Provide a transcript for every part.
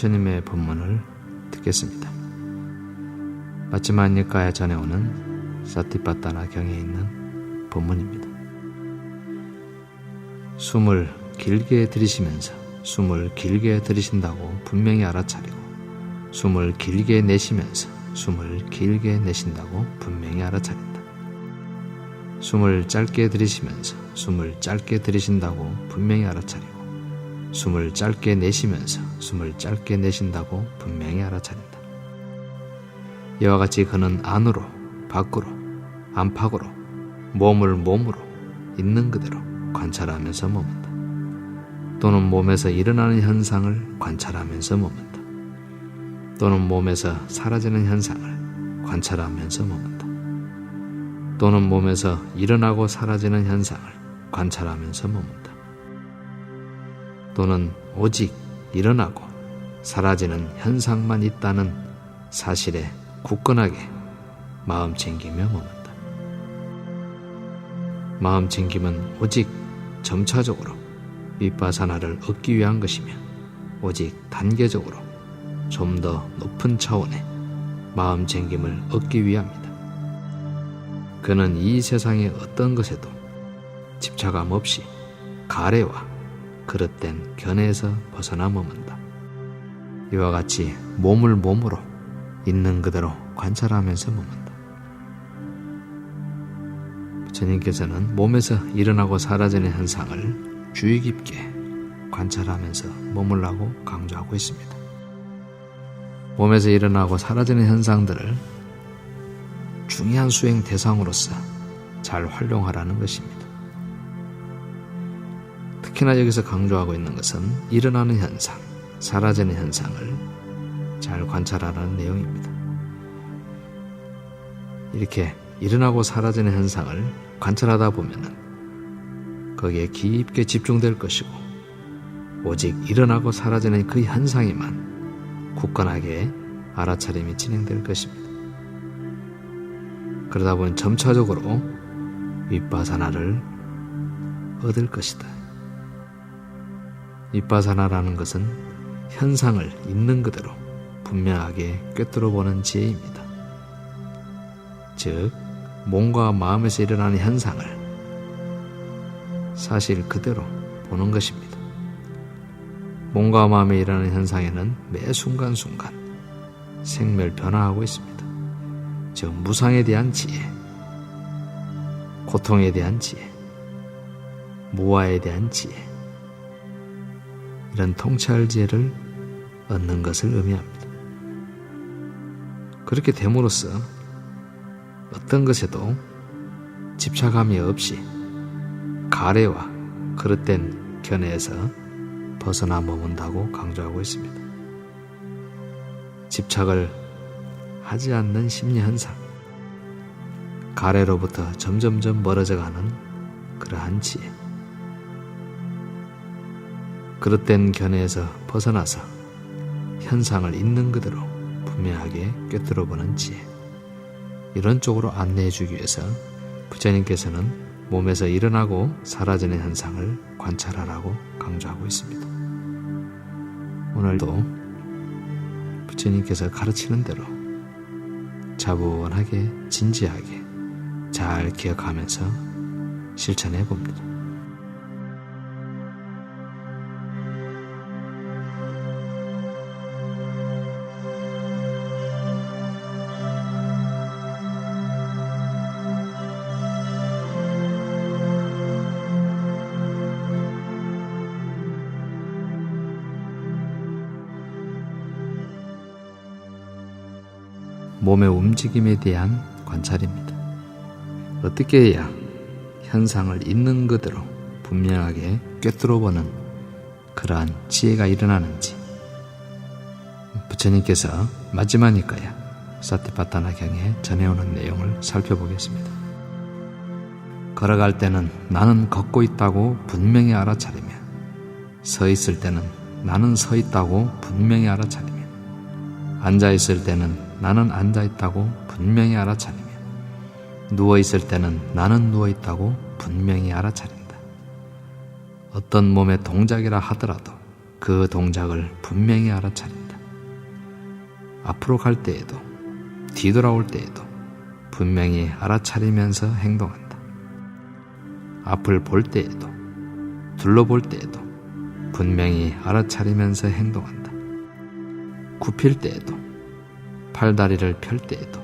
부처님의 법문을 듣겠습니다. 마치마니까에 전해오는 사티파타나 경에 있는 법문입니다. 숨을 길게 들이쉬면서 숨을 길게 들이쉰다고 분명히 알아차리고, 숨을 길게 내쉬면서 숨을 길게 내쉰다고 분명히 알아차린다. 숨을 짧게 들이쉬면서 숨을 짧게 들이쉰다고 분명히 알아차리고, 숨을 짧게 내쉬면서 숨을 짧게 내쉰다고 분명히 알아차린다. 이와 같이 그는 안으로, 밖으로, 안팎으로, 몸을 몸으로 있는 그대로 관찰하면서 머문다. 또는 몸에서 일어나는 현상을 관찰하면서 머문다. 또는 몸에서 사라지는 현상을 관찰하면서 머문다. 또는 몸에서 일어나고 사라지는 현상을 관찰하면서 머문다. 또는 오직 일어나고 사라지는 현상만 있다는 사실에 굳건하게 마음 챙기며 머문다. 마음 챙김은 오직 점차적으로 윗바사나를 얻기 위한 것이며, 오직 단계적으로 좀 더 높은 차원의 마음 챙김을 얻기 위함이다. 그는 이 세상의 어떤 것에도 집착함 없이 가래와 그릇된 견해에서 벗어나 머문다. 이와 같이 몸을 몸으로 있는 그대로 관찰하면서 머문다. 부처님께서는 몸에서 일어나고 사라지는 현상을 주의 깊게 관찰하면서 머물라고 강조하고 있습니다. 몸에서 일어나고 사라지는 현상들을 중요한 수행 대상으로서 잘 활용하라는 것입니다. 특히나 여기서 강조하고 있는 것은 일어나는 현상, 사라지는 현상을 잘 관찰하라는 내용입니다. 이렇게 일어나고 사라지는 현상을 관찰하다 보면은 거기에 깊게 집중될 것이고, 오직 일어나고 사라지는 그 현상에만 굳건하게 알아차림이 진행될 것입니다. 그러다 보면 점차적으로 윗바사나를 얻을 것이다. 윗바사나라는 것은 현상을 있는 그대로 분명하게 꿰뚫어 보는 지혜입니다. 즉, 몸과 마음에서 일어나는 현상을 사실 그대로 보는 것입니다. 몸과 마음에 일어나는 현상에는 매 순간순간 생멸 변화하고 있습니다. 즉, 무상에 대한 지혜, 고통에 대한 지혜, 무아에 대한 지혜, 이런 통찰 지혜를 얻는 것을 의미합니다. 그렇게 됨으로써 어떤 것에도 집착함이 없이 가래와 그릇된 견해에서 벗어나 머문다고 강조하고 있습니다. 집착을 하지 않는 심리 현상, 가래로부터 점점점 멀어져가는 그러한 지혜, 그릇된 견해에서 벗어나서 현상을 있는 그대로 분명하게 꿰뚫어 보는 지혜, 이런 쪽으로 안내해 주기 위해서 부처님께서는 몸에서 일어나고 사라지는 현상을 관찰하라고 강조하고 있습니다. 오늘도 부처님께서 가르치는 대로 차분하게 진지하게 잘 기억하면서 실천해 봅니다. 몸의 움직임에 대한 관찰입니다. 어떻게 해야 현상을 있는 그대로 분명하게 꿰뚫어 보는 그러한 지혜가 일어나는지 부처님께서 마지막이까야 사티파타나 경에 전해오는 내용을 살펴보겠습니다. 걸어갈 때는 나는 걷고 있다고 분명히 알아차리며, 서 있을 때는 나는 서 있다고 분명히 알아차리며, 앉아 있을 때는 나는 앉아 있다고 분명히 알아차리며, 누워 있을 때는 나는 누워 있다고 분명히 알아차린다. 어떤 몸의 동작이라 하더라도 그 동작을 분명히 알아차린다. 앞으로 갈 때에도 뒤돌아올 때에도 분명히 알아차리면서 행동한다. 앞을 볼 때에도 둘러볼 때에도 분명히 알아차리면서 행동한다. 굽힐 때에도 팔다리를 펼 때에도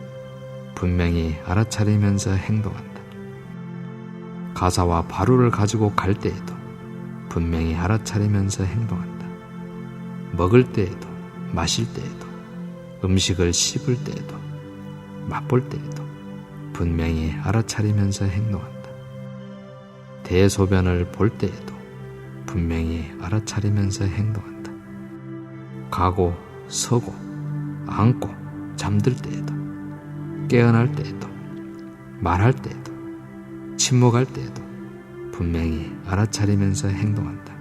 분명히 알아차리면서 행동한다. 가사와 바루를 가지고 갈 때에도 분명히 알아차리면서 행동한다. 먹을 때에도 마실 때에도 음식을 씹을 때에도 맛볼 때에도 분명히 알아차리면서 행동한다. 대소변을 볼 때에도 분명히 알아차리면서 행동한다. 가고 서고 앉고 잠들 때에도 깨어날 때에도 말할 때에도 침묵할 때에도 분명히 알아차리면서 행동한다.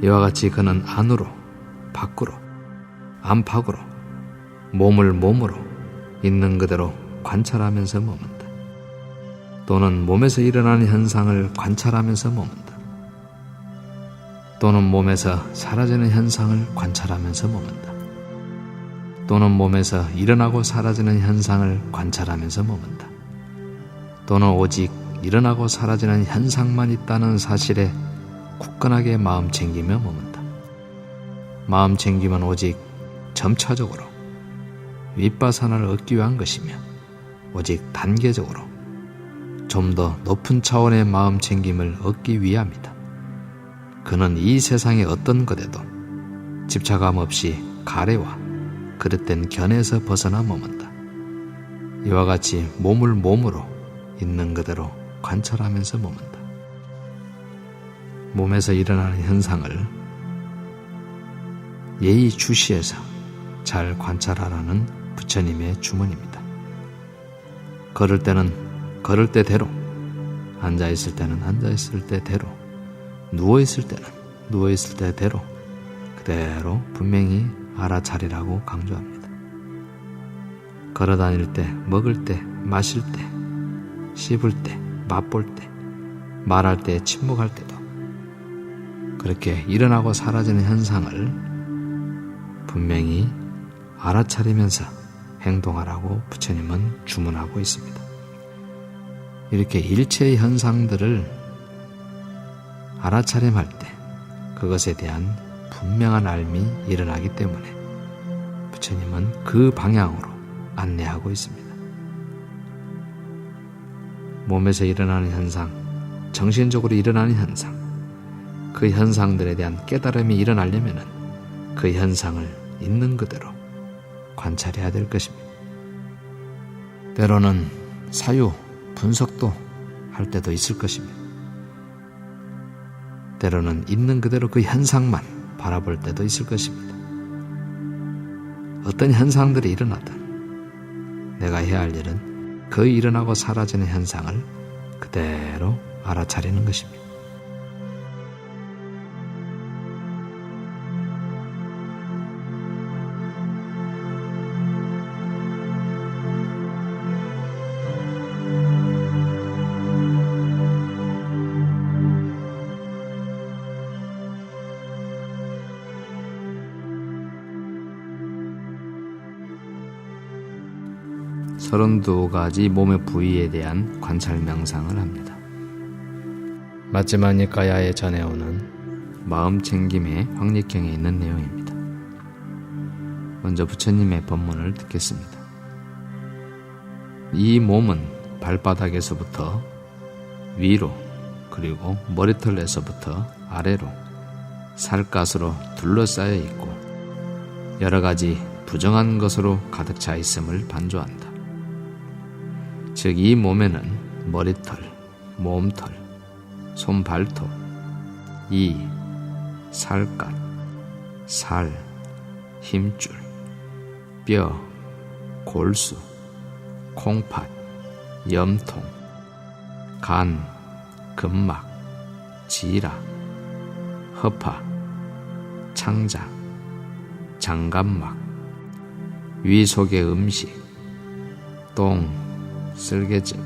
이와 같이 그는 안으로 밖으로 안팎으로 몸을 몸으로 있는 그대로 관찰하면서 머문다. 또는 몸에서 일어나는 현상을 관찰하면서 머문다. 또는 몸에서 사라지는 현상을 관찰하면서 머문다. 또는 몸에서 일어나고 사라지는 현상을 관찰하면서 머문다. 또는 오직 일어나고 사라지는 현상만 있다는 사실에 굳건하게 마음 챙기며 머문다. 마음 챙김은 오직 점차적으로 윗바산을 얻기 위한 것이며 오직 단계적으로 좀 더 높은 차원의 마음 챙김을 얻기 위함이다. 그는 이 세상의 어떤 것에도 집착함 없이 가래와 그릇된 견에서 벗어나 머문다. 이와 같이 몸을 몸으로 있는 그대로 관찰하면서 머문다. 몸에서 일어나는 현상을 예의주시해서 잘 관찰하라는 부처님의 주문입니다. 걸을 때는 걸을 때대로, 앉아있을 때는 앉아있을 때대로, 누워있을 때는 누워있을 때대로 그대로 분명히 알아차리라고 강조합니다. 걸어다닐 때, 먹을 때, 마실 때, 씹을 때, 맛볼 때, 말할 때, 침묵할 때도 그렇게 일어나고 사라지는 현상을 분명히 알아차리면서 행동하라고 부처님은 주문하고 있습니다. 이렇게 일체의 현상들을 알아차림할 때 그것에 대한 분명한 알미 일어나기 때문에 부처님은 그 방향으로 안내하고 있습니다. 몸에서 일어나는 현상, 정신적으로 일어나는 현상, 그 현상들에 대한 깨달음이 일어나려면 그 현상을 있는 그대로 관찰해야 될 것입니다. 때로는 사유, 분석도 할 때도 있을 것입니다. 때로는 있는 그대로 그 현상만 바라볼 때도 있을 것입니다. 어떤 현상들이 일어나든 내가 해야 할 일은 그 일어나고 사라지는 현상을 그대로 알아차리는 것입니다. 서른두 가지 몸의 부위에 대한 관찰 명상을 합니다. 마찌마니까야에 전해오는 마음 챙김의 황리경에 있는 내용입니다. 먼저 부처님의 법문을 듣겠습니다. 이 몸은 발바닥에서부터 위로 그리고 머리털에서부터 아래로 살갗으로 둘러싸여 있고 여러 가지 부정한 것으로 가득 차 있음을 반조한다. 즉 이 몸에는 머리털, 몸털, 손발톱, 이, 살갗, 살, 힘줄, 뼈, 골수, 콩팥, 염통, 간, 근막, 지라, 허파, 창자, 장갑막, 위 속의 음식, 똥, 쓸개즙,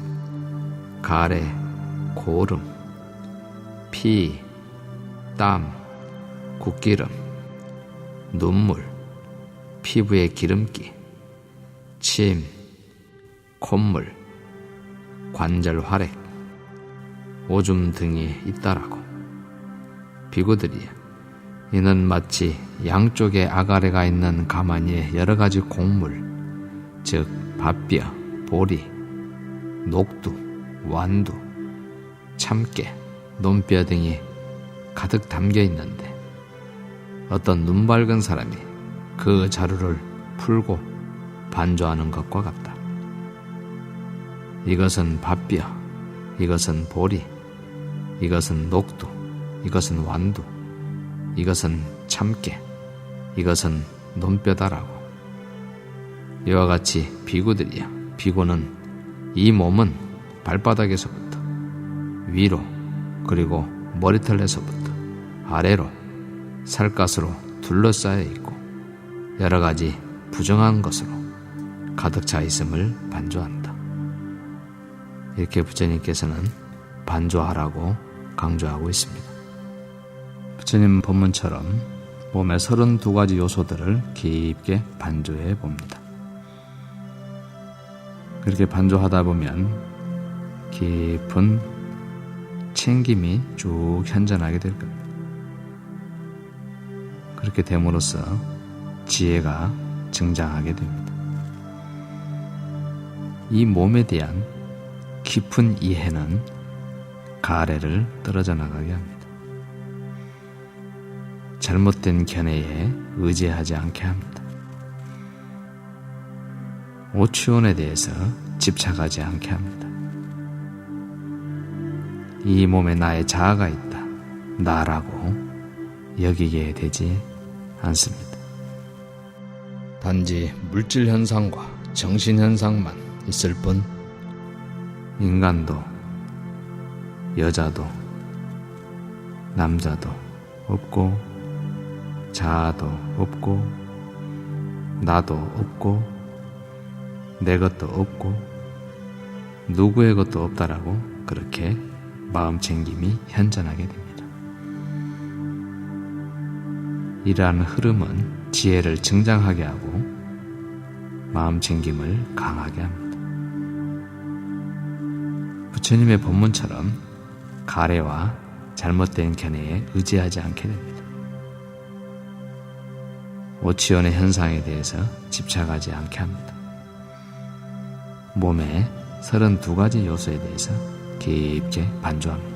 가래, 고름, 피, 땀, 국기름, 눈물, 피부의 기름기, 침, 콧물, 관절 활액, 오줌 등이 있다라고. 비구들이여, 이는 마치 양쪽에 아가래가 있는 가마니에 여러 가지 곡물, 즉 밥뼈, 보리, 녹두, 완두, 참깨, 논뼈 등이 가득 담겨 있는데 어떤 눈 밝은 사람이 그 자루를 풀고 반조하는 것과 같다. 이것은 밥뼈, 이것은 보리, 이것은 녹두, 이것은 완두, 이것은 참깨, 이것은 논뼈다라고. 이와 같이 비구들이야, 비구는 이 몸은 발바닥에서부터 위로, 그리고 머리털에서부터 아래로 살갗으로 둘러싸여 있고 여러 가지 부정한 것으로 가득 차 있음을 반조한다. 이렇게 부처님께서는 반조하라고 강조하고 있습니다. 부처님 본문처럼 몸의 32가지 요소들을 깊게 반조해 봅니다. 그렇게 반조하다 보면 깊은 챙김이 쭉 현존하게 될 겁니다. 그렇게 됨으로써 지혜가 증장하게 됩니다. 이 몸에 대한 깊은 이해는 가래를 떨어져 나가게 합니다. 잘못된 견해에 의지하지 않게 합니다. 오취원에 대해서 집착하지 않게 합니다. 이 몸에 나의 자아가 있다, 나라고 여기게 되지 않습니다. 단지 물질 현상과 정신 현상만 있을 뿐 인간도 여자도 남자도 없고 자아도 없고 나도 없고 내 것도 없고 누구의 것도 없다라고 그렇게 마음 챙김이 현존하게 됩니다. 이러한 흐름은 지혜를 증장하게 하고 마음 챙김을 강하게 합니다. 부처님의 본문처럼 가래와 잘못된 견해에 의지하지 않게 됩니다. 오치원의 현상에 대해서 집착하지 않게 합니다. 몸의 32가지 요소에 대해서 깊게 반조합니다.